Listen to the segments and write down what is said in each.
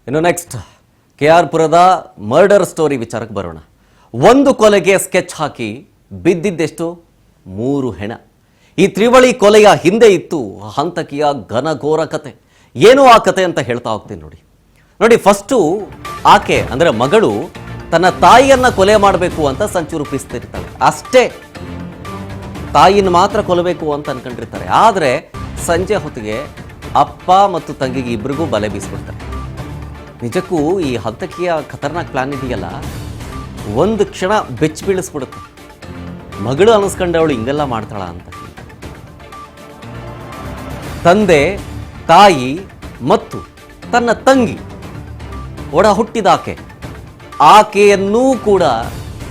ಇನ್ನು next KR ಪುರದ murder story ವಿಚಾರಕ್ಕೆ ಬರೋಣ. ಒಂದು ಕೊಲೆಗೆ ಸ್ಕೆಚ್ ಹಾಕಿ ಬಿದ್ದಿದ್ದೆಷ್ಟು 3 ಹೆಣ. ಈ ತ್ರಿವಳಿ ಕೊಲೆಯ ಹಿಂದೆ ಇತ್ತು ಹಂತಕಿಯ ಘನಘೋರ ಕತೆ. ಏನು ಆ ಕತೆ ಅಂತ ಹೇಳ್ತಾ ಹೋಗ್ತೀನಿ ನೋಡಿ. ಫಸ್ಟು ಆಕೆ ಅಂದರೆ ಮಗಳು ತನ್ನ ತಾಯಿಯನ್ನ ಕೊಲೆ ಮಾಡಬೇಕು ಅಂತ ಸಂಚು ರೂಪಿಸ್ತಿರ್ತಾಳೆ. ಅಷ್ಟೇ, ತಾಯಿನ ಮಾತ್ರ ಕೊಲ್ಲಬೇಕು ಅಂತ ಅನ್ಕೊಂಡಿರ್ತಾರೆ. ಆದರೆ ಸಂಜೆ ಹೊತ್ತಿಗೆ ಅಪ್ಪ ಮತ್ತು ತಂಗಿಗೆ ಇಬ್ಬರಿಗೂ ಬಲೆ ಬೀಸ್ಬಿಡ್ತಾರೆ. ನಿಜಕ್ಕೂ ಈ ಹಂತಕಿಯ ಖತರ್ನಾಕ್ ಪ್ಲಾನ್ ಇದೆಯಲ್ಲ, ಒಂದು ಕ್ಷಣ ಬೆಚ್ಚಿ ಬೀಳಿಸ್ಬಿಡುತ್ತೆ. ಮಗಳು ಅನಿಸ್ಕೊಂಡವಳು ಹಿಂಗೆಲ್ಲ ಮಾಡ್ತಾಳ ಅಂತ. ತಂದೆ, ತಾಯಿ ಮತ್ತು ತನ್ನ ತಂಗಿ ಒಡ ಹುಟ್ಟಿದ ಆಕೆಯನ್ನೂ ಕೂಡ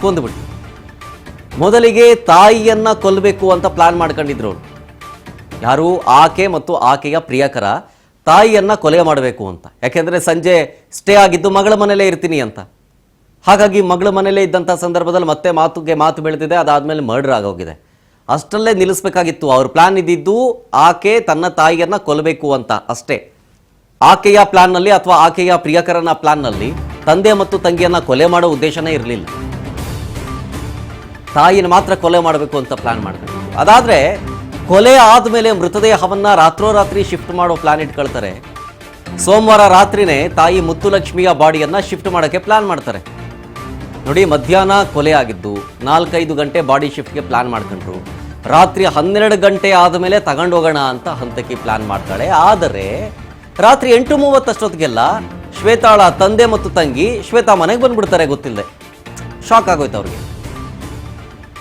ಕೊಂದುಬಿಟ್ಟು. ಮೊದಲಿಗೆ ತಾಯಿಯನ್ನ ಕೊಲ್ಲಬೇಕು ಅಂತ ಪ್ಲಾನ್ ಮಾಡ್ಕೊಂಡಿದ್ರು ಅವರು. ಯಾರು? ಆಕೆ ಮತ್ತು ಆಕೆಯ ಪ್ರಿಯಕರ ತಾಯಿಯನ್ನ ಕೊಲೆ ಮಾಡಬೇಕು ಅಂತ. ಯಾಕೆಂದರೆ ಸಂಜೆ ಸ್ಟೇ ಆಗಿದ್ದು ಮಗಳ ಮನೇಲೇ ಇರ್ತೀನಿ ಅಂತ. ಹಾಗಾಗಿ ಮಗಳ ಮನೇಲೇ ಇದ್ದಂಥ ಸಂದರ್ಭದಲ್ಲಿ ಮತ್ತೆ ಮಾತು ಬೆಳೆದಿದೆ. ಅದಾದಮೇಲೆ ಮರ್ಡರ್ ಆಗೋಗಿದೆ. ಅಷ್ಟಲ್ಲೇ ನಿಲ್ಲಿಸಬೇಕಾಗಿತ್ತು. ಅವ್ರ ಪ್ಲಾನ್ ಇದ್ದಿದ್ದು ಆಕೆ ತನ್ನ ತಾಯಿಯನ್ನ ಕೊಲ್ಲಬೇಕು ಅಂತ ಅಷ್ಟೇ. ಆಕೆಯ ಪ್ಲಾನ್ನಲ್ಲಿ ಅಥವಾ ಆಕೆಯ ಪ್ರಿಯಕರನ ಪ್ಲಾನ್ನಲ್ಲಿ ತಂದೆ ಮತ್ತು ತಂಗಿಯನ್ನ ಕೊಲೆ ಮಾಡೋ ಉದ್ದೇಶನೇ ಇರಲಿಲ್ಲ. ತಾಯಿನ ಮಾತ್ರ ಕೊಲೆ ಮಾಡಬೇಕು ಅಂತ ಪ್ಲಾನ್ ಮಾಡ್ತಾರೆ. ಅದಾದರೆ ಕೊಲೆ ಆದಮೇಲೆ ಮೃತದೇಹವನ್ನು ರಾತ್ರೋರಾತ್ರಿ ಶಿಫ್ಟ್ ಮಾಡೋ ಪ್ಲಾನ್ ಇಟ್ಕೊಳ್ತಾರೆ. ಸೋಮವಾರ ರಾತ್ರಿನೇ ತಾಯಿ ಮುತ್ತುಲಕ್ಷ್ಮಿಯ ಬಾಡಿಯನ್ನು ಶಿಫ್ಟ್ ಮಾಡೋಕ್ಕೆ ಪ್ಲಾನ್ ಮಾಡ್ತಾರೆ. ನೋಡಿ, ಮಧ್ಯಾಹ್ನ ಕೊಲೆ ಆಗಿದ್ದು 4-5 ಗಂಟೆ ಬಾಡಿ ಶಿಫ್ಟ್ಗೆ ಪ್ಲಾನ್ ಮಾಡ್ಕೊಂಡ್ರು. ರಾತ್ರಿ 12 ಗಂಟೆ ಆದಮೇಲೆ ತಗೊಂಡೋಗೋಣ ಅಂತ ಹಂತಕಿ ಪ್ಲಾನ್ ಮಾಡ್ತಾಳೆ. ಆದರೆ ರಾತ್ರಿ 8:30 ಅಷ್ಟೊತ್ತಿಗೆಲ್ಲ ಶ್ವೇತಾಳ ತಂದೆ ಮತ್ತು ತಂಗಿ ಶ್ವೇತಾ ಮನೆಗೆ ಬಂದ್ಬಿಡ್ತಾರೆ. ಗೊತ್ತಿಲ್ಲದೆ ಶಾಕ್ ಆಗೋಯ್ತು ಅವ್ರಿಗೆ.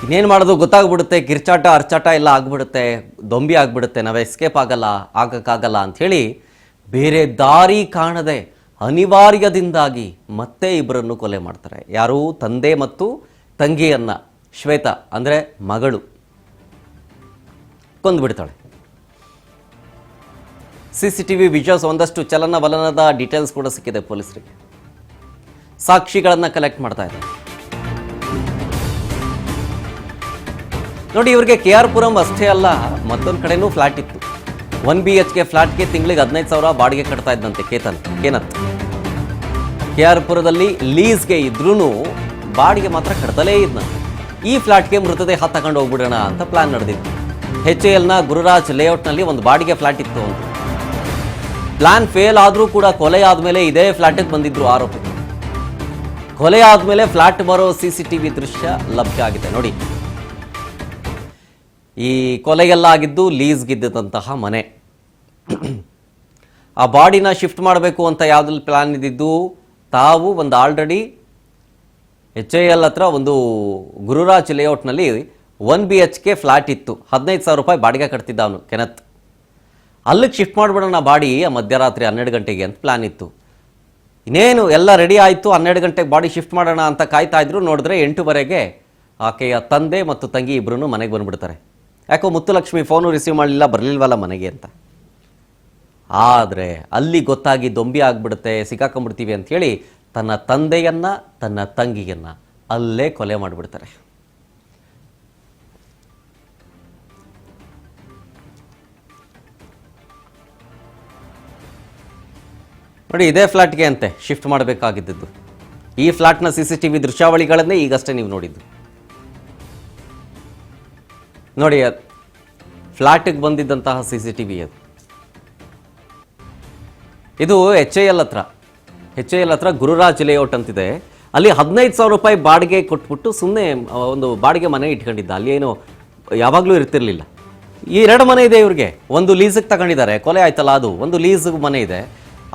ಇನ್ನೇನು ಮಾಡೋದು ಗೊತ್ತಾಗ್ಬಿಡುತ್ತೆ. ಕಿರ್ಚಾಟ ಅರ್ಚಾಟ ಎಲ್ಲ ಆಗ್ಬಿಡುತ್ತೆ, ದೊಂಬಿ ಆಗ್ಬಿಡುತ್ತೆ. ನಾವು ಎಸ್ಕೇಪ್ ಆಗಕ್ಕಾಗಲ್ಲ ಅಂಥೇಳಿ ಬೇರೆ ದಾರಿ ಕಾಣದೆ ಅನಿವಾರ್ಯದಿಂದಾಗಿ ಮತ್ತೆ ಇಬ್ಬರನ್ನು ಕೊಲೆ ಮಾಡ್ತಾರೆ. ಯಾರು? ತಂದೆ ಮತ್ತು ತಂಗಿಯನ್ನ ಶ್ವೇತಾ ಅಂದರೆ ಮಗಳು ಕೊಂದುಬಿಡ್ತಾಳೆ. CCTV ವಿಜುವಲ್ಸ್, ಒಂದಷ್ಟು ಚಲನವಲನದ ಡೀಟೇಲ್ಸ್ ಕೂಡ ಸಿಕ್ಕಿದೆ ಪೊಲೀಸರಿಗೆ. ಸಾಕ್ಷಿಗಳನ್ನು ಕಲೆಕ್ಟ್ ಮಾಡ್ತಾ ಇದ್ದಾರೆ. ನೋಡಿ, ಇವರಿಗೆ KR ಪುರಂ ಅಷ್ಟೇ ಅಲ್ಲ, ಮತ್ತೊಂದು ಕಡೆನೂ ಫ್ಲಾಟ್ ಇತ್ತು. 1 BHK ಫ್ಲಾಟ್ಗೆ ತಿಂಗಳಿಗೆ 15,000 ಬಾಡಿಗೆ ಕಟ್ತಾ ಇದ್ದಂತೆ ಕೇನತ್. KR ಪುರದಲ್ಲಿ ಲೀಸ್ಗೆ ಇದ್ರೂ ಬಾಡಿಗೆ ಮಾತ್ರ ಕಟ್ತಲೇ ಇದ್ದಂತೆ. ಈ ಫ್ಲಾಟ್ಗೆ ಮೃತದೇಹ ತಗೊಂಡು ಹೋಗ್ಬಿಡೋಣ ಅಂತ ಪ್ಲಾನ್ ನಡೆದಿತ್ತು. HALನ ಗುರುರಾಜ್ ಲೇಔಟ್ನಲ್ಲಿ ಒಂದು ಬಾಡಿಗೆ ಫ್ಲಾಟ್ ಇತ್ತು ಅಂತ. ಪ್ಲಾನ್ ಫೇಲ್ ಆದರೂ ಕೂಡ ಕೊಲೆ ಆದಮೇಲೆ ಇದೇ ಫ್ಲಾಟಿಗೆ ಬಂದಿದ್ರು ಆರೋಪಿ. ಕೊಲೆ ಆದಮೇಲೆ ಫ್ಲಾಟ್ ಬರೋ CCTV ದೃಶ್ಯ ಲಭ್ಯ ಆಗಿದೆ ನೋಡಿ. ಈ ಕೊಲೆಗೆಲ್ಲ ಆಗಿದ್ದು ಲೀಸ್ಗಿದ್ದಂತಹ ಮನೆ. ಆ ಬಾಡಿನ ಶಿಫ್ಟ್ ಮಾಡಬೇಕು ಅಂತ ಯಾವುದ್ರಲ್ಲಿ ಪ್ಲಾನ್ ಇದ್ದಿದ್ದು, ತಾವು ಒಂದು ಆಲ್ರೆಡಿ HAL ಹತ್ರ ಒಂದು ಗುರುರಾಜ್ ಲೇಔಟ್ನಲ್ಲಿ 1 BHK ಫ್ಲಾಟ್ ಇತ್ತು. 15,000 ರೂಪಾಯಿ ಬಾಡಿಗೆ ಕಟ್ತಿದ್ದ ಅವನು ಕೆನತ್. ಅಲ್ಲಿಗೆ ಶಿಫ್ಟ್ ಮಾಡಿಬಿಡೋಣ ಬಾಡಿ ಮಧ್ಯರಾತ್ರಿ 12 ಗಂಟೆಗೆ ಅಂತ ಪ್ಲಾನ್ ಇತ್ತು. ಇನ್ನೇನು ಎಲ್ಲ ರೆಡಿ ಆಯಿತು, 12 ಗಂಟೆಗೆ ಬಾಡಿ ಶಿಫ್ಟ್ ಮಾಡೋಣ ಅಂತ ಕಾಯ್ತಾ ಇದ್ರು. ನೋಡಿದ್ರೆ 8:00ವರೆಗೆ ಆಕೆಯ ತಂದೆ ಮತ್ತು ತಂಗಿ ಇಬ್ಬರೂ ಮನೆಗೆ ಬಂದುಬಿಡ್ತಾರೆ. ಯಾಕೋ ಮುತ್ತುಲಕ್ಷ್ಮಿ ಫೋನು ರಿಸೀವ್ ಮಾಡಲಿಲ್ಲ, ಬರಲಿಲ್ವಲ್ಲ ಮನೆಗೆ ಅಂತ. ಆದರೆ ಅಲ್ಲಿ ಗೊತ್ತಾಗಿ ದೊಂಬಿ ಆಗಿಬಿಡುತ್ತೆ, ಸಿಕ್ಕಾಕೊಂಡ್ಬಿಡ್ತೀವಿ ಅಂಥೇಳಿ ತನ್ನ ತಂದೆಯನ್ನ ತನ್ನ ತಂಗಿಯನ್ನ ಅಲ್ಲೇ ಕೊಲೆ ಮಾಡಿಬಿಡ್ತಾರೆ. ನೋಡಿ, ಇದೇ ಫ್ಲಾಟ್ಗೆ ಅಂತೆ ಶಿಫ್ಟ್ ಮಾಡಬೇಕಾಗಿದ್ದು. ಈ ಫ್ಲಾಟ್ನ CCTV ದೃಶ್ಯಾವಳಿಗಳನ್ನೇ ಈಗಷ್ಟೇ ನೀವು ನೋಡಿದ್ದು. ನೋಡಿ, ಫ್ಲಾಟಿಗೆ ಬಂದಿದ್ದಂತಹ CCTV ಅದು. ಇದು HAL ಹತ್ರ ಗುರುರಾಜ್ ಲೇಔಟ್ ಅಂತಿದೆ. ಅಲ್ಲಿ 15,000 ರೂಪಾಯಿ ಬಾಡಿಗೆ ಕೊಟ್ಬಿಟ್ಟು ಸುಮ್ಮನೆ ಒಂದು ಬಾಡಿಗೆ ಮನೆ ಇಟ್ಕೊಂಡಿದ್ದ. ಅಲ್ಲಿ ಏನು ಯಾವಾಗಲೂ ಇರ್ತಿರ್ಲಿಲ್ಲ. ಈ 2 ಮನೆ ಇದೆ ಇವ್ರಿಗೆ. ಒಂದು ಲೀಸಿಗೆ ತಗೊಂಡಿದ್ದಾರೆ, ಕೊಲೆ ಆಯ್ತಲ್ಲ, ಅದು ಒಂದು ಲೀಸಿಗೆ ಮನೆ ಇದೆ.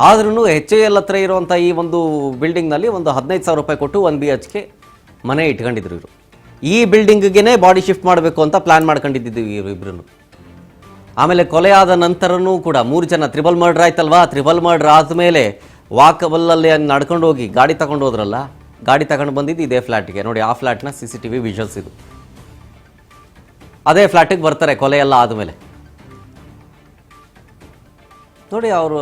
ಆದ್ರೂ HAL ಹತ್ರ ಇರುವಂಥ ಈ ಒಂದು ಬಿಲ್ಡಿಂಗ್ನಲ್ಲಿ ಒಂದು 15,000 ರೂಪಾಯಿ ಕೊಟ್ಟು 1 BHK ಮನೆ ಇಟ್ಕೊಂಡಿದ್ರು ಇವರು. ಈ ಬಿಲ್ಡಿಂಗ್ಗೆ ಬಾಡಿ ಶಿಫ್ಟ್ ಮಾಡಬೇಕು ಅಂತ ಪ್ಲಾನ್ ಮಾಡ್ಕೊಂಡಿದ್ದು ಇಬ್ಬರು. ಆಮೇಲೆ ಕೊಲೆ ಆದ ನಂತರನೂ ಕೂಡ 3 ಜನ ತ್ರಿಬಲ್ ಮರ್ಡರ್ ಆಯ್ತಲ್ವಾ. ತ್ರಿಬಲ್ ಮರ್ಡರ್ ಆದಮೇಲೆ ವಾಕಬಲ್ಲಲ್ಲಿ ನಡ್ಕೊಂಡು ಹೋಗಿ ಗಾಡಿ ತಗೊಂಡು ಹೋದ್ರಲ್ಲ, ಗಾಡಿ ತಗೊಂಡು ಬಂದಿದ್ದು ಇದೇ ಫ್ಲಾಟ್ಗೆ. ನೋಡಿ, ಆ ಫ್ಲಾಟ್ನ CCTV ವಿಜುವಲ್ಸ್ ಇದು. ಅದೇ ಫ್ಲಾಟಿಗೆ ಬರ್ತಾರೆ ಕೊಲೆ ಎಲ್ಲ ಆದಮೇಲೆ. ನೋಡಿ, ಅವರು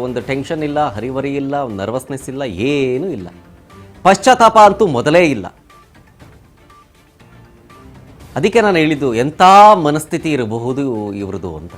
ಒಂದು ಟೆನ್ಷನ್ ಇಲ್ಲ, ಹರಿವರಿ ಇಲ್ಲ, ಒಂದು ನರ್ವಸ್ನೆಸ್ ಇಲ್ಲ, ಏನೂ ಇಲ್ಲ. ಪಶ್ಚಾತ್ತಾಪ ಅಂತೂ ಮೊದಲೇ ಇಲ್ಲ. ಅದಕ್ಕೆ ನಾನು ಹೇಳಿದ್ದು ಎಂಥ ಮನಸ್ಥಿತಿ ಇರಬಹುದು ಇವ್ರದ್ದು ಅಂತ.